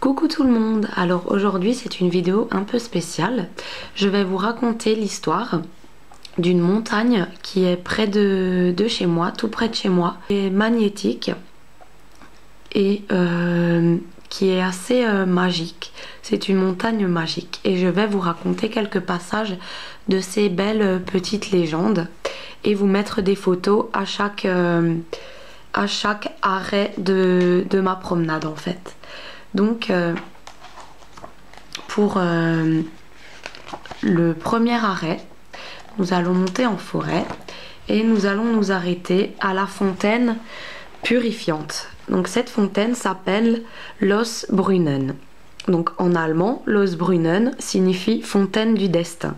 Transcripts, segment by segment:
Coucou tout le monde, alors aujourd'hui c'est une vidéo un peu spéciale. Je vais vous raconter l'histoire d'une montagne qui est près de chez moi, tout près de chez moi, qui est magnétique et qui est assez magique. C'est une montagne magique et je vais vous raconter quelques passages de ces belles petites légendes et vous mettre des photos à chaque arrêt de ma promenade en fait. Donc pour le premier arrêt, nous allons monter en forêt et nous allons nous arrêter à la fontaine purifiante. Donc cette fontaine s'appelle Losbrunnen. Donc en allemand, Losbrunnen signifie fontaine du destin.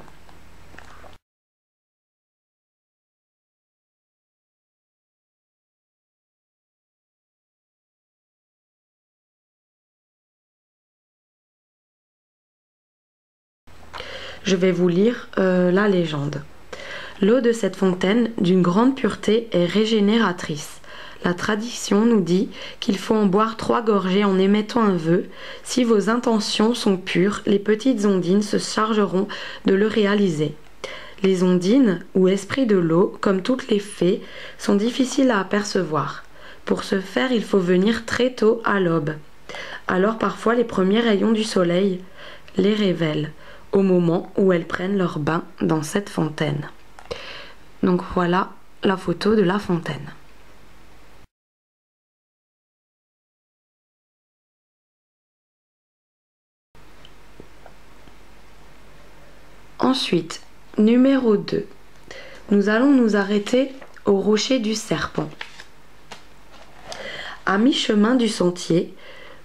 Je vais vous lire la légende. L'eau de cette fontaine, d'une grande pureté, est régénératrice. La tradition nous dit qu'il faut en boire 3 gorgées en émettant un vœu. Si vos intentions sont pures, les petites ondines se chargeront de le réaliser. Les ondines, ou esprits de l'eau, comme toutes les fées, sont difficiles à apercevoir. Pour ce faire, il faut venir très tôt à l'aube. Alors parfois les premiers rayons du soleil les révèlent, au moment où elles prennent leur bain dans cette fontaine. Donc voilà la photo de la fontaine. Ensuite, numéro 2. Nous allons nous arrêter au rocher du serpent. À mi-chemin du sentier,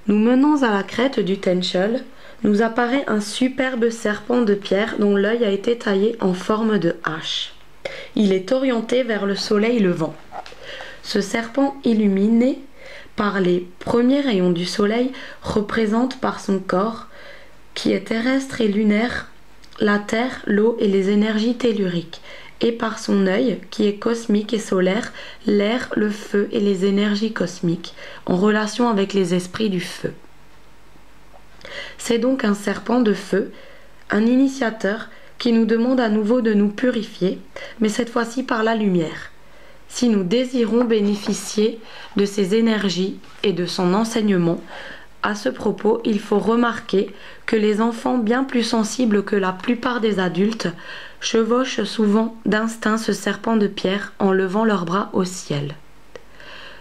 nous menons à la crête du Tenchel, nous apparaît un superbe serpent de pierre dont l'œil a été taillé en forme de hache. Il est orienté vers le soleil levant. Ce serpent illuminé par les premiers rayons du soleil représente par son corps, qui est terrestre et lunaire, la terre, l'eau et les énergies telluriques, et par son œil, qui est cosmique et solaire, l'air, le feu et les énergies cosmiques, en relation avec les esprits du feu. C'est donc un serpent de feu, un initiateur qui nous demande à nouveau de nous purifier, mais cette fois-ci par la lumière. Si nous désirons bénéficier de ses énergies et de son enseignement, à ce propos, il faut remarquer que les enfants bien plus sensibles que la plupart des adultes chevauchent souvent d'instinct ce serpent de pierre en levant leurs bras au ciel.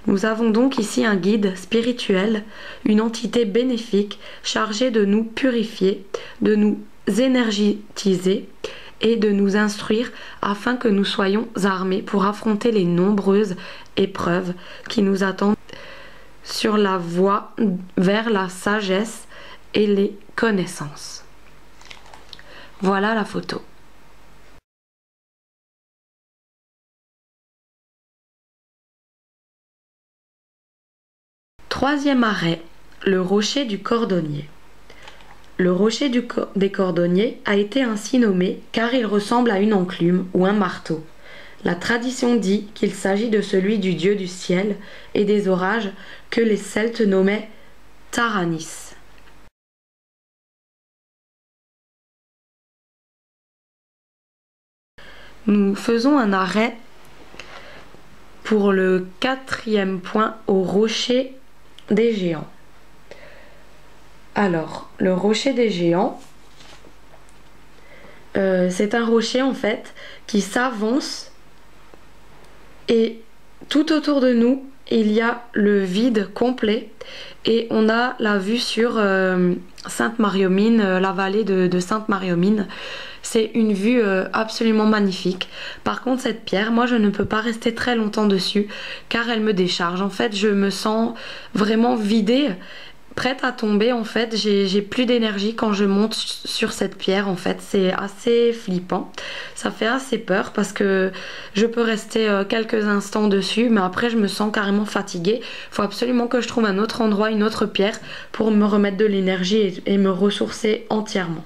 Nous avons donc ici un guide spirituel, une entité bénéfique chargée de nous purifier, de nous énergétiser et de nous instruire afin que nous soyons armés pour affronter les nombreuses épreuves qui nous attendent sur la voie vers la sagesse et les connaissances. Voilà la photo. Troisième arrêt, le rocher du cordonnier. Le rocher des cordonniers a été ainsi nommé car il ressemble à une enclume ou un marteau. La tradition dit qu'il s'agit de celui du dieu du ciel et des orages que les Celtes nommaient Taranis. Nous faisons un arrêt pour le 4e point au rocher des géants. Alors, le rocher des géants, c'est un rocher en fait qui s'avance et tout autour de nous il y a le vide complet et on a la vue sur Sainte-Marie-aux-Mines, la vallée de Sainte-Marie-aux-Mines. C'est une vue absolument magnifique. Par contre cette pierre, moi je ne peux pas rester très longtemps dessus car elle me décharge. En fait je me sens vraiment vidée, prête à tomber en fait. J'ai plus d'énergie quand je monte sur cette pierre en fait. C'est assez flippant. Ça fait assez peur parce que je peux rester quelques instants dessus mais après je me sens carrément fatiguée. Faut absolument que je trouve un autre endroit, une autre pierre pour me remettre de l'énergie et me ressourcer entièrement.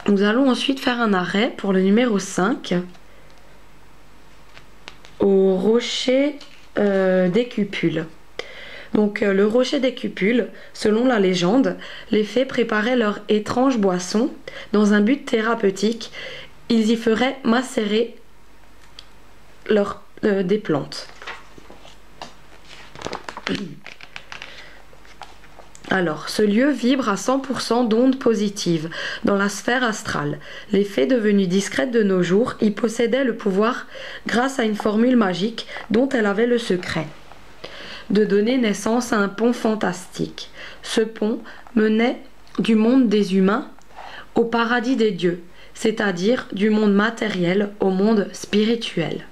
Nous allons ensuite faire un arrêt pour le numéro 5 au rocher des Cupules. Donc le rocher des Cupules, selon la légende, les fées préparaient leur étrange boisson dans un but thérapeutique. Ils y feraient macérer des plantes. Alors, ce lieu vibre à 100% d'ondes positives dans la sphère astrale. Les fées devenues discrètes de nos jours y possédaient le pouvoir grâce à une formule magique dont elles avaient le secret de donner naissance à un pont fantastique. Ce pont menait du monde des humains au paradis des dieux, c'est-à-dire du monde matériel au monde spirituel.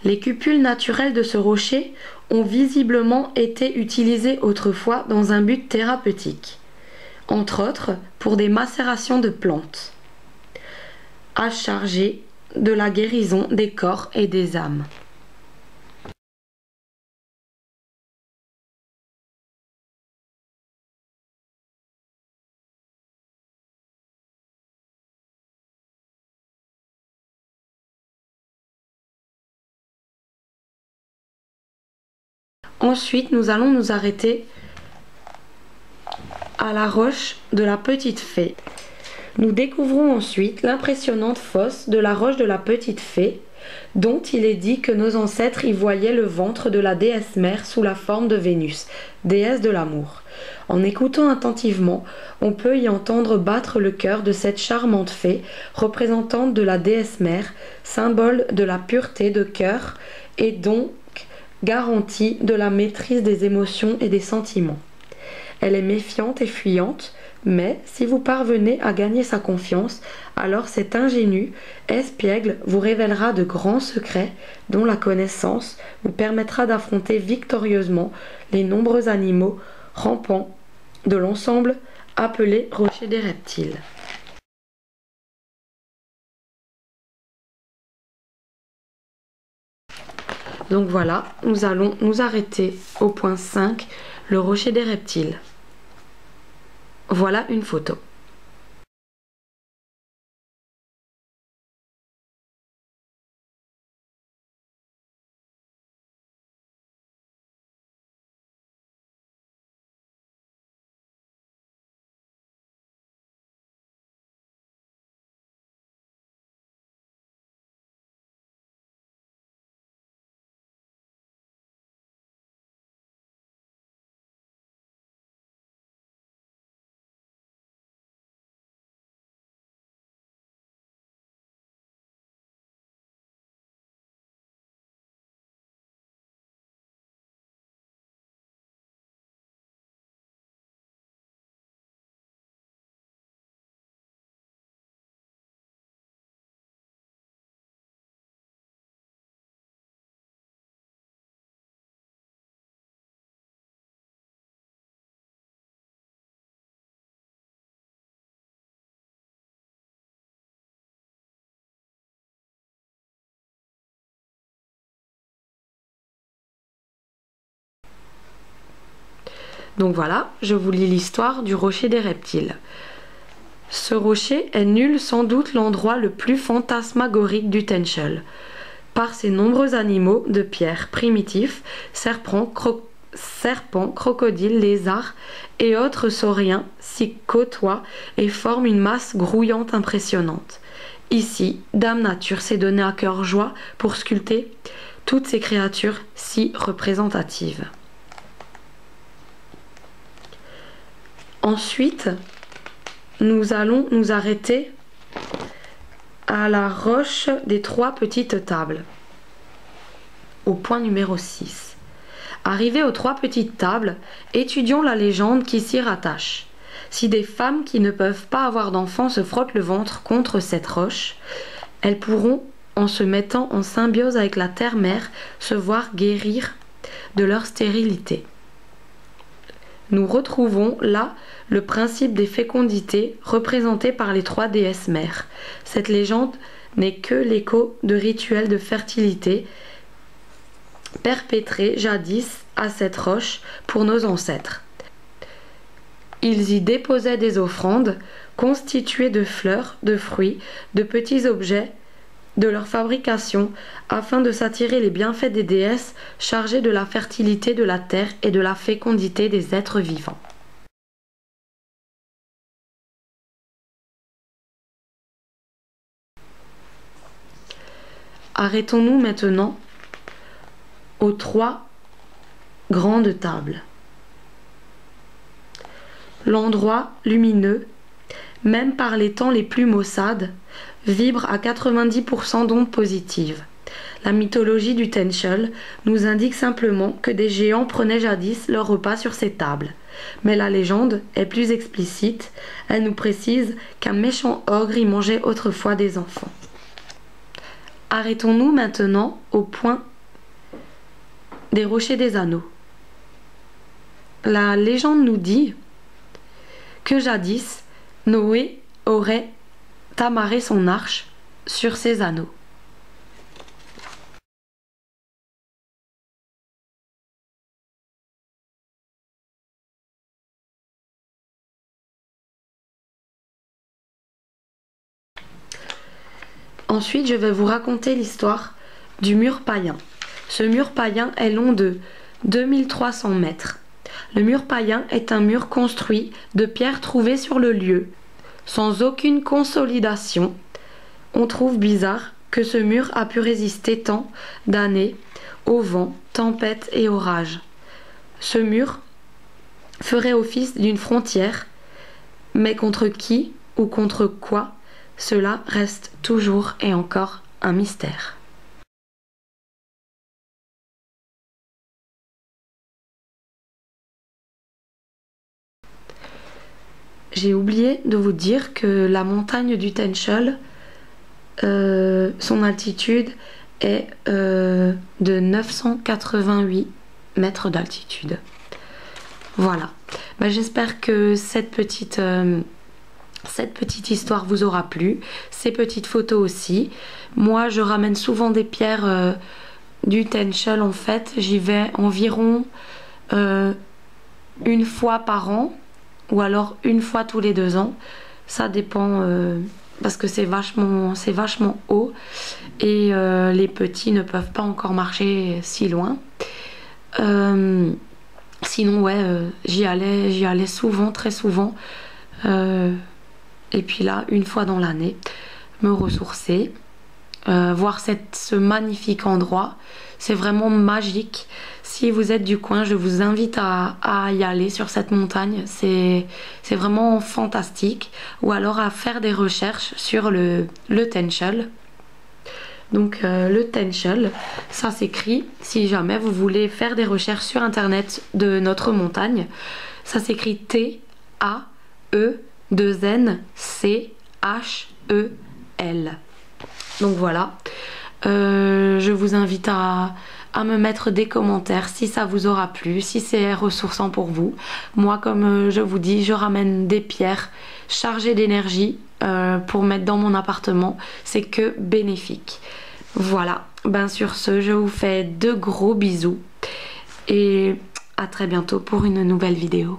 Les cupules naturelles de ce rocher ont visiblement été utilisées autrefois dans un but thérapeutique, entre autres pour des macérations de plantes, à charger de la guérison des corps et des âmes. Ensuite, nous allons nous arrêter à la roche de la Petite Fée. Nous découvrons ensuite l'impressionnante fosse de la roche de la Petite Fée, dont il est dit que nos ancêtres y voyaient le ventre de la déesse mère sous la forme de Vénus, déesse de l'amour. En écoutant attentivement, on peut y entendre battre le cœur de cette charmante fée, représentante de la déesse mère, symbole de la pureté de cœur et donc garantie de la maîtrise des émotions et des sentiments. Elle est méfiante et fuyante, mais si vous parvenez à gagner sa confiance, alors cet ingénu espiègle vous révélera de grands secrets dont la connaissance vous permettra d'affronter victorieusement les nombreux animaux rampants de l'ensemble appelé rocher des reptiles. Donc voilà, nous allons nous arrêter au point 5, le rocher des reptiles. Voilà une photo. Donc voilà, je vous lis l'histoire du rocher des reptiles. Ce rocher est nul sans doute l'endroit le plus fantasmagorique du Tenchel. Par ses nombreux animaux de pierre primitifs, serpents, crocodiles, lézards et autres sauriens s'y côtoient et forment une masse grouillante impressionnante. Ici, Dame Nature s'est donné à cœur joie pour sculpter toutes ces créatures si représentatives. Ensuite, nous allons nous arrêter à la roche des 3 petites tables, au point numéro 6. Arrivés aux 3 petites tables, étudions la légende qui s'y rattache. Si des femmes qui ne peuvent pas avoir d'enfants se frottent le ventre contre cette roche, elles pourront, en se mettant en symbiose avec la terre-mère, se voir guérir de leur stérilité. Nous retrouvons là le principe des fécondités représenté par les 3 déesses mères. Cette légende n'est que l'écho de rituels de fertilité perpétrés jadis à cette roche pour nos ancêtres. Ils y déposaient des offrandes constitués de fleurs, de fruits, de petits objets, de leur fabrication, afin de s'attirer les bienfaits des déesses chargées de la fertilité de la terre et de la fécondité des êtres vivants. Arrêtons-nous maintenant aux 3 grandes tables. L'endroit lumineux, même par les temps les plus maussades, vibre à 90% d'ondes positives. La mythologie du Tenchel nous indique simplement que des géants prenaient jadis leur repas sur ces tables. Mais la légende est plus explicite, elle nous précise qu'un méchant ogre y mangeait autrefois des enfants. Arrêtons-nous maintenant au point des rochers des anneaux. La légende nous dit que jadis, Noé aurait amarré son arche sur ces anneaux. Ensuite, je vais vous raconter l'histoire du mur païen. Ce mur païen est long de 2300 mètres. Le mur païen est un mur construit de pierres trouvées sur le lieu, sans aucune consolidation. On trouve bizarre que ce mur a pu résister tant d'années au vent, tempêtes et orages. Ce mur ferait office d'une frontière, mais contre qui ou contre quoi, cela reste toujours et encore un mystère. J'ai oublié de vous dire que la montagne du Tenchel, son altitude est de 988 mètres d'altitude. Voilà. J'espère que cette petite histoire vous aura plu, ces petites photos aussi. Moi, je ramène souvent des pierres du Tenchel en fait. J'y vais environ une fois par an ou alors une fois tous les 2 ans. Ça dépend parce que c'est vachement haut et les petits ne peuvent pas encore marcher si loin. Sinon, ouais, j'y allais souvent, très souvent. Et puis là, une fois dans l'année, me ressourcer, voir ce magnifique endroit. C'est vraiment magique. Si vous êtes du coin, je vous invite à y aller sur cette montagne. C'est vraiment fantastique. Ou alors à faire des recherches sur le Tenchel. Donc le Tenchel, ça s'écrit, si jamais vous voulez faire des recherches sur internet de notre montagne, ça s'écrit T-A-E-2-N-C-H-E-L. Donc voilà, je vous invite à me mettre des commentaires si ça vous aura plu, si c'est ressourçant pour vous. Moi, comme je vous dis, je ramène des pierres chargées d'énergie pour mettre dans mon appartement. C'est que bénéfique. Voilà, sur ce, je vous fais de gros bisous et à très bientôt pour une nouvelle vidéo.